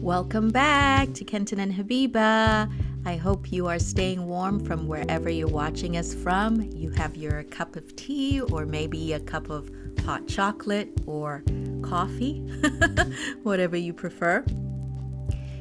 Welcome back to Kenton and Habiba. I hope you are staying warm from wherever you're watching us from. You have your cup of tea or maybe a cup of hot chocolate or coffee, whatever you prefer.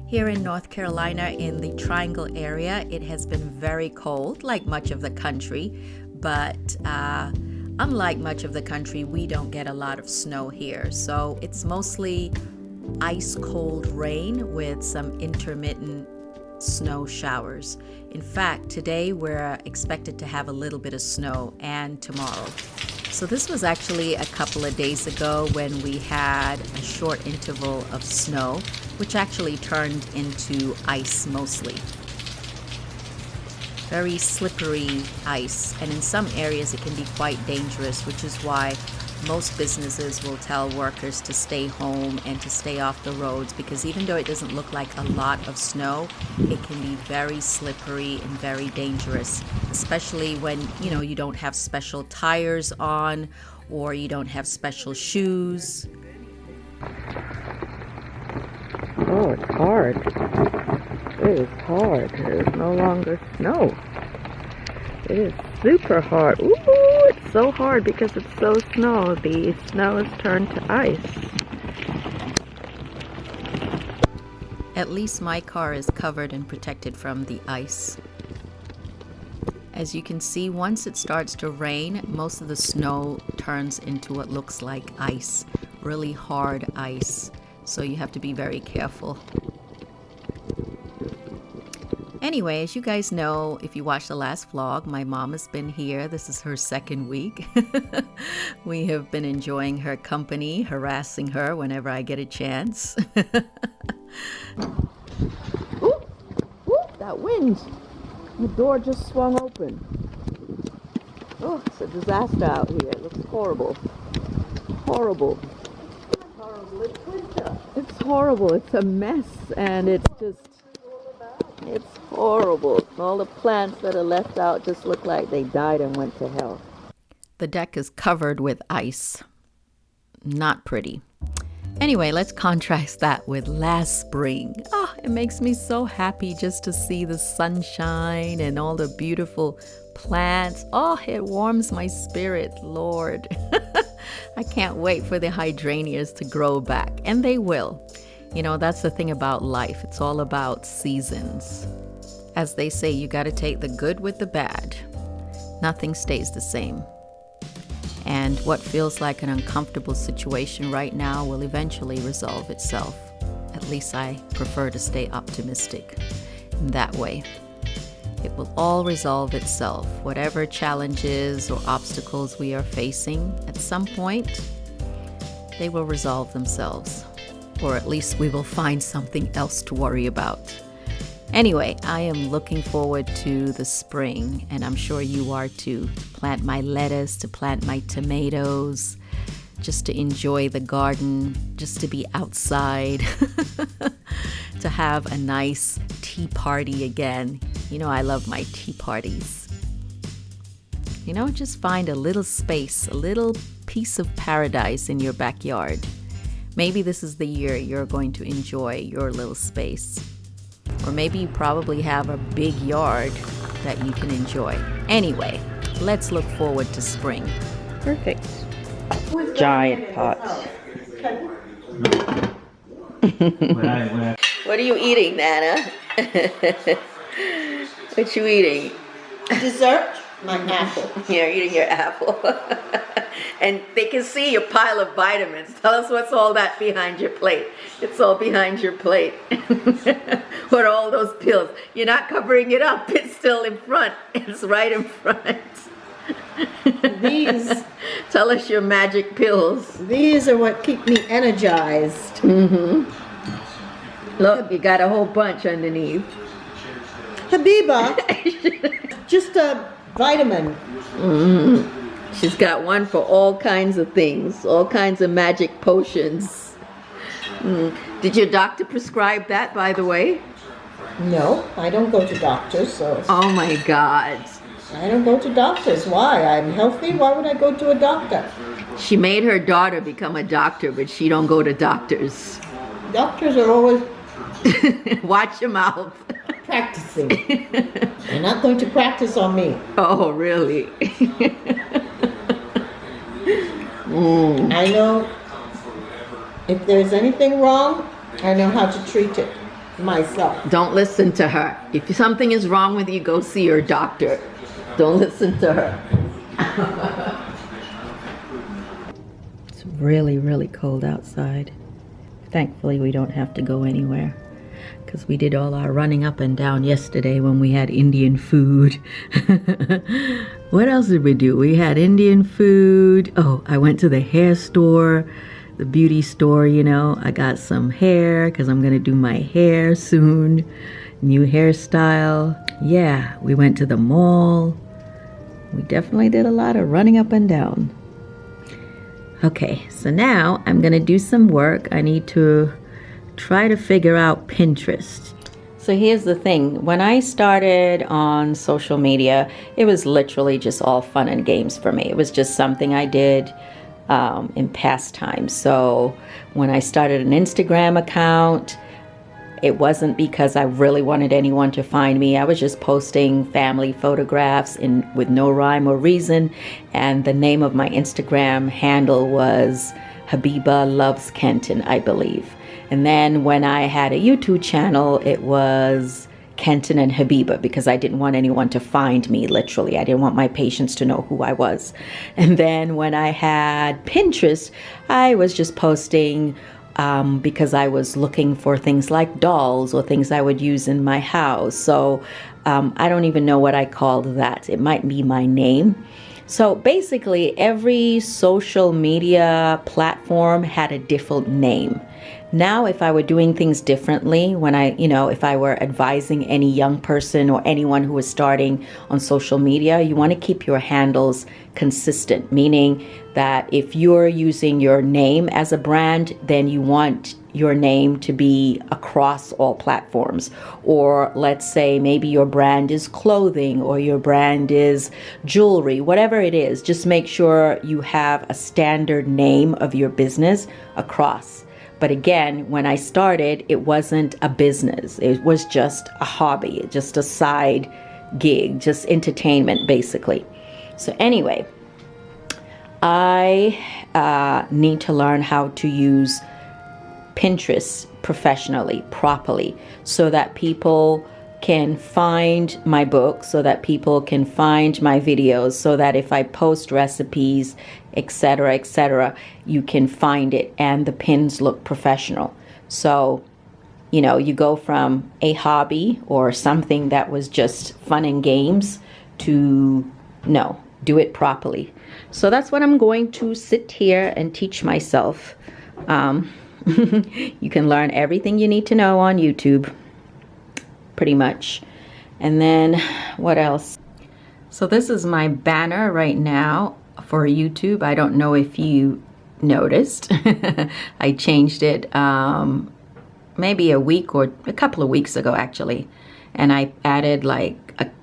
Here in North Carolina, in the Triangle area, it has been very cold, like much of the country, but unlike much of the country, we don't get a lot of snow here. So it's mostly ice cold rain with some intermittent snow showers. In fact, today we're expected to have a little bit of snow, and tomorrow. So this was actually a couple of days ago when we had a short interval of snow, which actually turned into ice mostly. Very slippery ice, and in some areas it can be quite dangerous, which is why most businesses will tell workers to stay home and to stay off the roads, because even though it doesn't look like a lot of snow, it can be very slippery and very dangerous, especially when you don't have special tires on or you don't have special shoes. Oh, it's hard. It is hard. There is no longer snow. It is super hard. Ooh, it's so hard because it's so snow. The snow has turned to ice. At least my car is covered and protected from the ice. As you can see, once it starts to rain, most of the snow turns into what looks like ice, really hard ice. So you have to be very careful. Anyway, as you guys know, if you watched the last vlog, my mom has been here. This is her second week. We have been enjoying her company, harassing her whenever I get a chance. Ooh, ooh, that wind. The door just swung open. Oh, it's a disaster out here. It looks horrible. Horrible. Horrible. It's winter. It's horrible. It's a mess, and it's horrible. All the plants that are left out just look like they died and went to hell. The deck is covered with ice. Not pretty. Anyway, let's contrast that with last spring. Oh, it makes me so happy just to see the sunshine and all the beautiful plants. Oh, it warms my spirit, Lord. I can't wait for the hydrangeas to grow back, and they will. That's the thing about life. It's all about seasons. As they say, you got to take the good with the bad. Nothing stays the same. And what feels like an uncomfortable situation right now will eventually resolve itself. At least I prefer to stay optimistic in that way. It will all resolve itself. Whatever challenges or obstacles we are facing, at some point, they will resolve themselves. Or at least we will find something else to worry about. Anyway, I am looking forward to the spring, and I'm sure you are too. To plant my lettuce, to plant my tomatoes, just to enjoy the garden, just to be outside, to have a nice tea party again. I love my tea parties. Just find a little space, a little piece of paradise in your backyard. Maybe this is the year you're going to enjoy your little space. Or maybe you probably have a big yard that you can enjoy. Anyway, let's look forward to spring. Perfect. Giant pot. What are you eating, Nana? What you eating? Dessert? My apple. You're eating your apple. And they can see your pile of vitamins. Tell us what's all that behind your plate. It's all behind your plate. What are all those pills? You're not covering it up. It's still in front. It's right in front. These. Tell us your magic pills. These are what keep me energized. Mm-hmm. Look, you got a whole bunch underneath. Habiba, just a vitamin. Mm-hmm. She's got one for all kinds of things, all kinds of magic potions. Did your doctor prescribe that, by the way? No, I don't go to doctors, so. Oh my God. I don't go to doctors. Why? I'm healthy. Why would I go to a doctor? She made her daughter become a doctor, but she don't go to doctors. Doctors are always Watch your mouth. Practicing. You're not going to practice on me. Oh, really? I know if there's anything wrong, I know how to treat it myself. Don't listen to her. If something is wrong with you, go see your doctor. Don't listen to her. It's really, really cold outside. Thankfully, we don't have to go anywhere because we did all our running up and down yesterday when we had Indian food. What else did we do? We had Indian food. Oh, I went to the hair store, the beauty store, you know. I got some hair because I'm going to do my hair soon. New hairstyle. Yeah, we went to the mall. We definitely did a lot of running up and down. Okay, so now I'm going to do some work. I need to try to figure out Pinterest. So here's the thing. When I started on social media, it was literally just all fun and games for me. It was just something I did in pastime. So when I started an Instagram account, it wasn't because I really wanted anyone to find me. I was just posting family photographs with no rhyme or reason. And the name of my Instagram handle was Habiba Loves Kenton, I believe. And then when I had a YouTube channel, it was Kenton and Habiba because I didn't want anyone to find me, literally. I didn't want my patients to know who I was. And then when I had Pinterest, I was just posting because I was looking for things like dolls or things I would use in my house. So I don't even know what I called that. It might be my name. So basically, every social media platform had a different name. Now, if I were doing things differently, if I were advising any young person or anyone who is starting on social media, you want to keep your handles consistent, meaning that if you're using your name as a brand, then you want your name to be across all platforms. Or let's say maybe your brand is clothing or your brand is jewelry, whatever it is, just make sure you have a standard name of your business across. But again, when I started, it wasn't a business. It was just a hobby, just a side gig, just entertainment, basically. So anyway, I need to learn how to use Pinterest professionally, properly, so that people can find my book, so that people can find my videos, so that if I post recipes, etc., you can find it and the pins look professional. So, you go from a hobby or something that was just fun and games to do it properly. So that's what I'm going to sit here and teach myself. You can learn everything you need to know on YouTube, pretty much. And then what else? So this is my banner right now for YouTube. I don't know if you noticed. I changed it maybe a week or a couple of weeks ago, actually. And I added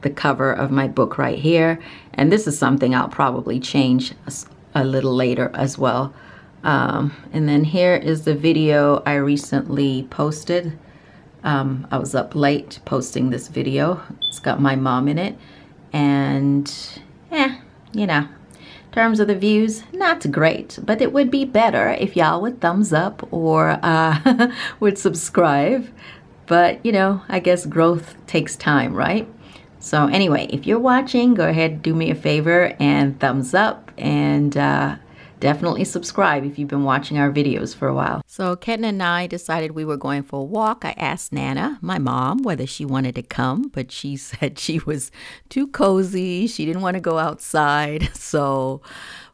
the cover of my book right here. And this is something I'll probably change a little later as well. And then here is the video I recently posted. I was up late posting this video. It's got my mom in it. And in terms of the views, not great, but it would be better if y'all would thumbs up or would subscribe. But I guess growth takes time, right? So anyway, if you're watching, go ahead, do me a favor and thumbs up, and definitely subscribe if you've been watching our videos for a while. So Kenton and I decided we were going for a walk. I asked Nana, my mom, whether she wanted to come, but she said she was too cozy. She didn't want to go outside. So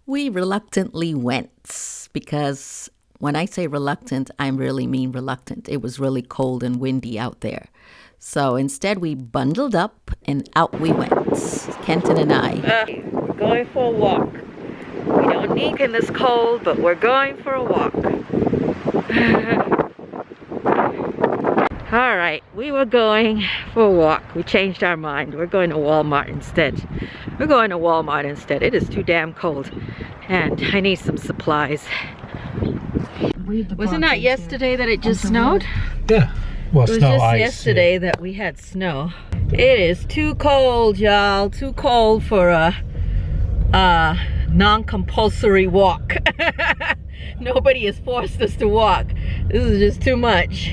we reluctantly went, because when I say reluctant, I really mean reluctant. It was really cold and windy out there. So instead we bundled up and out we went, Kenton and I. We're going for a walk. We don't need in this cold, but we're going for a walk. All right, we were going for a walk. We changed our mind. We're going to Walmart instead. We're going to Walmart instead. It is too damn cold, and I need some supplies. Wasn't that yesterday that it just snowed? Yeah. Well, It was snow, just ice. yesterday that we had snow. It is too cold, y'all. Too cold for a non-compulsory walk. Nobody has forced us to walk. This is just too much.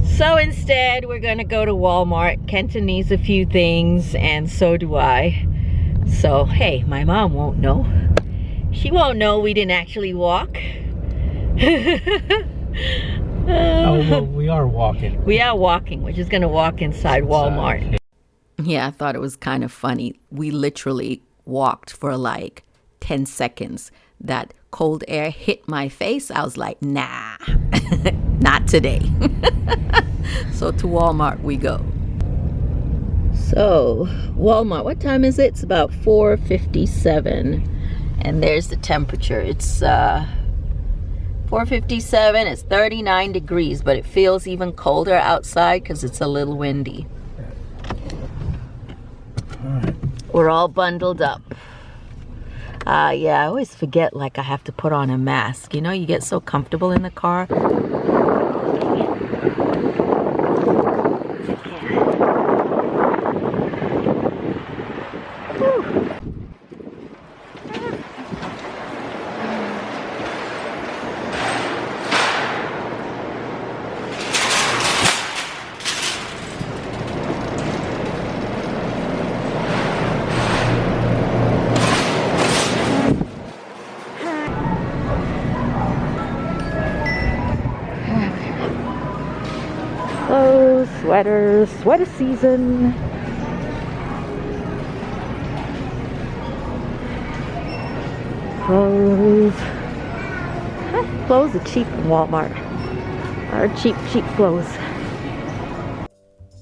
So instead, we're gonna go to Walmart. Kenton needs a few things, and so do I. So, hey, my mom won't know. She won't know we didn't actually walk. Oh, well, we are walking. We are walking. We're just gonna walk inside Walmart. Yeah, I thought it was kind of funny. We literally walked for like 10 seconds. That cold air hit my face. I was like, nah, not today. So to Walmart we go. So, Walmart, what time is it? It's about 4:57. And there's the temperature. It's 4:57. It's 39 degrees, but it feels even colder outside because it's a little windy. We're all bundled up. Yeah, I always forget, like, I have to put on a mask. You know, you get so comfortable in the car. Clothes, sweaters, sweater season. Clothes. Clothes are cheap in Walmart. Are cheap clothes.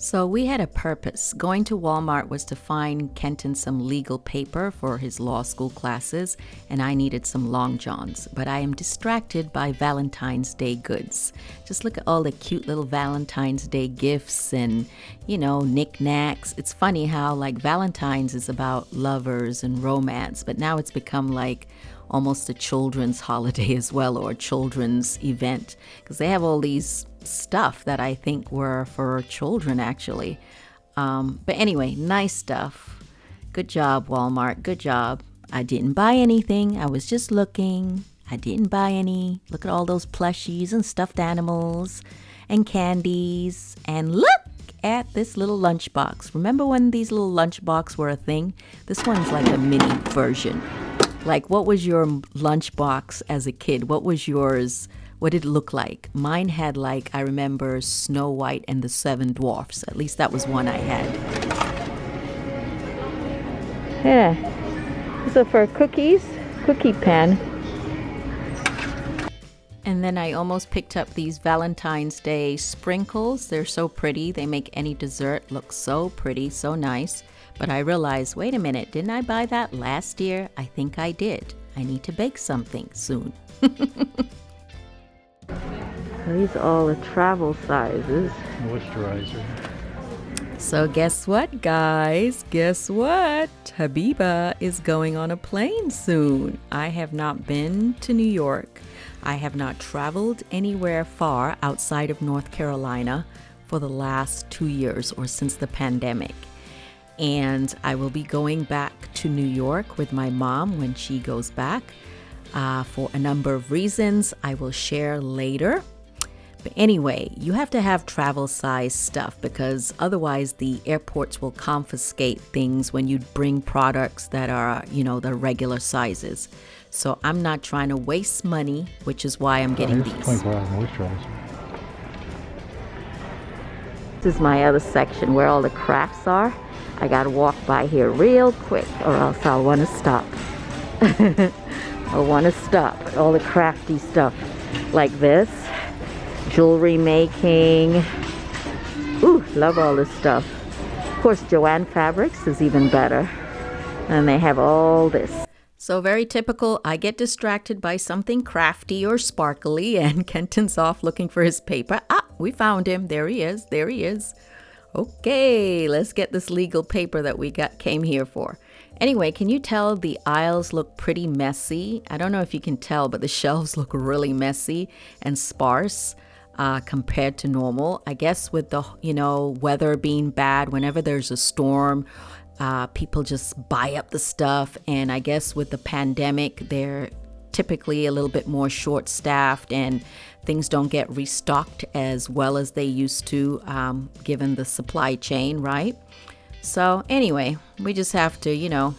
So we had a purpose. Going to Walmart was to find Kenton some legal paper for his law school classes, and I needed some long johns. But I am distracted by Valentine's Day goods. Just look at all the cute little Valentine's Day gifts and, you know, knickknacks. It's funny how, like, Valentine's is about lovers and romance, but now it's become like almost a children's holiday as well, or a children's event, because they have all these stuff that I think were for children actually. But anyway, nice stuff. Good job, Walmart. Good job. I didn't buy anything. I was just looking. I didn't buy any. Look at all those plushies and stuffed animals and candies. And look at this little lunchbox. Remember when these little lunchbox were a thing? This one's like a mini version. Like, what was your lunchbox as a kid? What was yours? What did it look like? Mine had, like, I remember Snow White and the Seven Dwarfs. At least that was one I had. Yeah. So for cookies, cookie pan. And then I almost picked up these Valentine's Day sprinkles. They're so pretty. They make any dessert look so pretty, so nice. But I realized, wait a minute, didn't I buy that last year? I think I did. I need to bake something soon. These are all the travel sizes. Moisturizer. So guess what, guys? Guess what? Habiba is going on a plane soon. I have not been to New York. I have not traveled anywhere far outside of North Carolina for the last 2 years or since the pandemic. And I will be going back to New York with my mom when she goes back for a number of reasons I will share later. But anyway, you have to have travel size stuff because otherwise the airports will confiscate things when you bring products that are, you know, the regular sizes. So I'm not trying to waste money, which is why I'm getting these. 24-hour moisturizer. This is my other section where all the crafts are. I gotta walk by here real quick or else I'll want to stop. I'll want to stop. All the crafty stuff like this. Jewelry making. Ooh, love all this stuff. Of course, Joanne Fabrics is even better. And they have all this. So very typical, I get distracted by something crafty or sparkly and Kenton's off looking for his paper. Ah, we found him. There he is. There he is. Okay, let's get this legal paper that we came here for. Anyway, can you tell the aisles look pretty messy? I don't know if you can tell, but the shelves look really messy and sparse. compared to normal. I guess with the, weather being bad, whenever there's a storm, people just buy up the stuff. And I guess with the pandemic, they're typically a little bit more short-staffed and things don't get restocked as well as they used to, given the supply chain, right? So anyway, we just have to,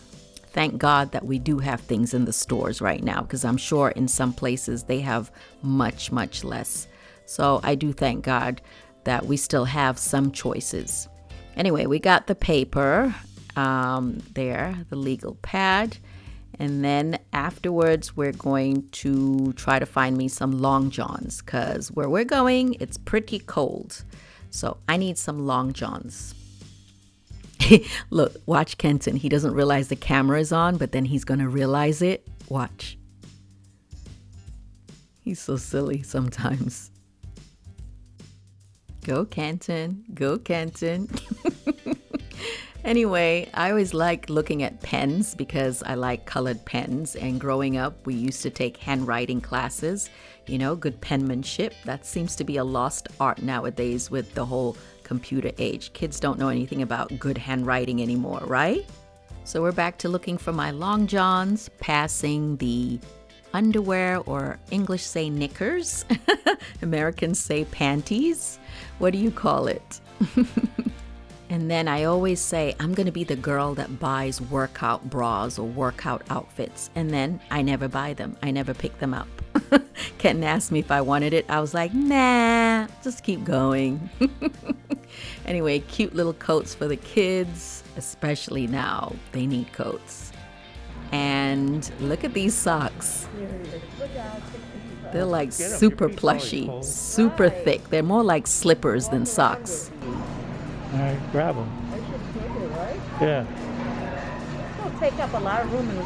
thank God that we do have things in the stores right now, because I'm sure in some places they have much, much less. So I do thank God that we still have some choices. Anyway, we got the paper there, the legal pad. And then afterwards, we're going to try to find me some long johns, because where we're going, it's pretty cold. So I need some long johns. Look, watch Kenton. He doesn't realize the camera is on, but then he's going to realize it. Watch. He's so silly sometimes. Go, Kenton. Go, Kenton. Anyway, I always like looking at pens because I like colored pens. And growing up, we used to take handwriting classes, good penmanship. That seems to be a lost art nowadays with the whole computer age. Kids don't know anything about good handwriting anymore, right? So we're back to looking for my long johns, passing the underwear, or English say knickers. Americans say panties. What do you call it? And then I always say, I'm going to be the girl that buys workout bras or workout outfits. And then I never buy them. I never pick them up. Kenton asked me if I wanted it. I was like, nah, just keep going. Anyway, cute little coats for the kids, especially now. They need coats. And look at these socks. They're like super plushy, super thick. They're more like slippers than socks. All right, grab them. I should take it, right? Yeah. It'll take up a lot of room in the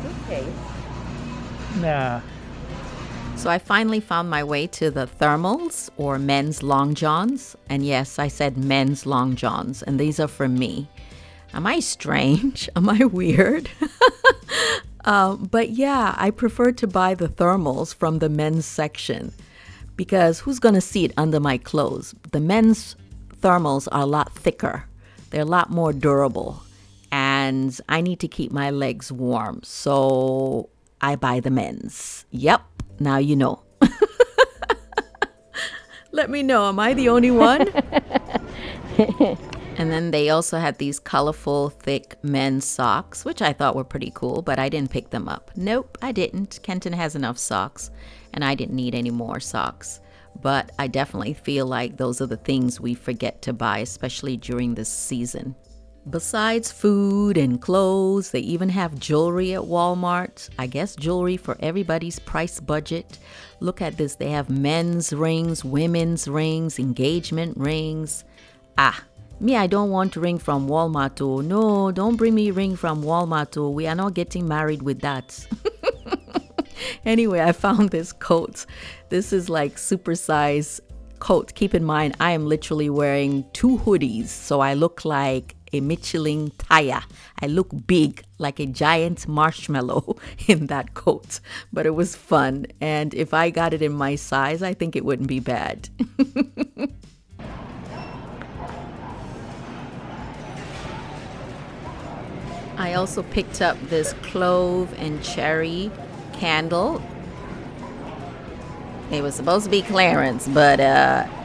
suitcase. Nah. So I finally found my way to the thermals, or men's long johns. And yes, I said men's long johns, and these are for me. Am I strange? Am I weird? But yeah, I prefer to buy the thermals from the men's section, because who's going to see it under my clothes? The men's thermals are a lot thicker. They're a lot more durable, and I need to keep my legs warm. So I buy the men's. Yep. Now you know. Let me know. Am I the only one? And then they also had these colorful, thick men's socks, which I thought were pretty cool, but I didn't pick them up. Nope, I didn't. Kenton has enough socks, and I didn't need any more socks. But I definitely feel like those are the things we forget to buy, especially during this season. Besides food and clothes, they even have jewelry at Walmart. I guess jewelry for everybody's price budget. Look at this. They have men's rings, women's rings, engagement rings. Me, I don't want ring from Walmart. Oh, no, don't bring me ring from Walmart. Oh, we are not getting married with that. Anyway, I found this coat. This is like supersize coat. Keep in mind, I am literally wearing 2 hoodies, so I look like a Michelin tire. I look big, like a giant marshmallow in that coat. But it was fun, and if I got it in my size, I think it wouldn't be bad. I also picked up this clove and cherry candle. It was supposed to be clearance, but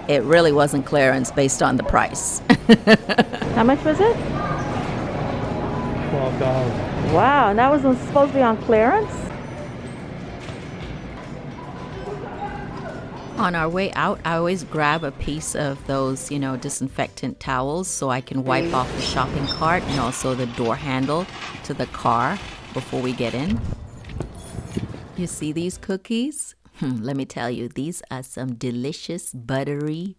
it really wasn't clearance based on the price. How much was it? $12. Wow, and that was supposed to be on clearance? On our way out, I always grab a piece of those, disinfectant towels so I can wipe off the shopping cart and also the door handle to the car before we get in. You see these cookies? Let me tell you, these are some delicious, buttery,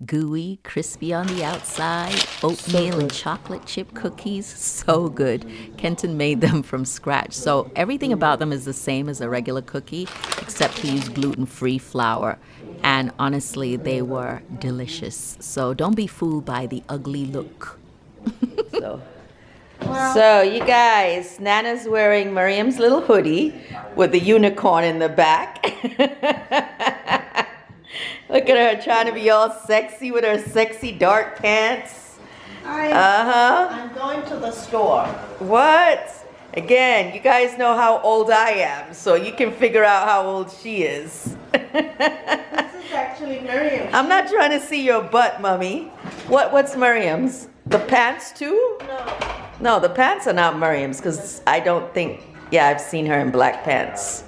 gooey, crispy on the outside, oatmeal and chocolate chip cookies. So good. Kenton made them from scratch. So everything about them is the same as a regular cookie, except he used gluten-free flour. And honestly, they were delicious. So don't be fooled by the ugly look. So you guys, Nana's wearing Miriam's little hoodie with the unicorn in the back. Look at her trying to be all sexy with her sexy dark pants. I'm going to the store. What? Again, you guys know how old I am, so you can figure out how old she is. This is actually Miriam. I'm not trying to see your butt, Mummy. What's Miriam's? The pants too? No. No, the pants are not Miriam's because I don't think, yeah, I've seen her in black pants.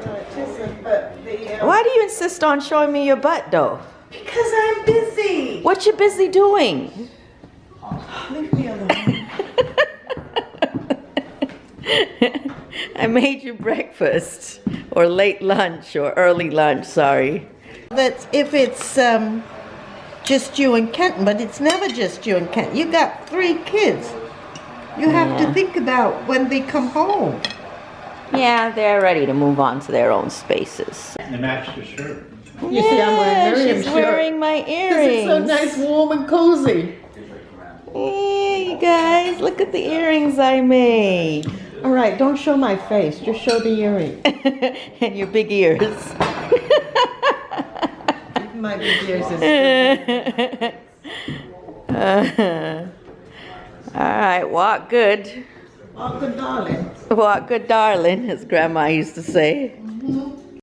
No, it isn't, but the... Why do you insist on showing me your butt though? Because I'm busy. What you busy doing? Leave me alone. I made you breakfast or late lunch or early lunch, sorry. That's if it's just you and Kenton, but it's never just you and Kenton. You got 3 kids. You have to think about when they come home. Yeah, they're ready to move on to their own spaces. They match the shirt. You see, I'm wearing Miriam's she's shirt. wearing my This is so earrings. nice, warm and cozy. Yeah, you guys, look at the earrings I made. All right, don't show my face. Just show the earring. And your big ears. My big ears is All right, walk good. oh, good darling. Walk good, darling, as Grandma used to say. Mm-hmm.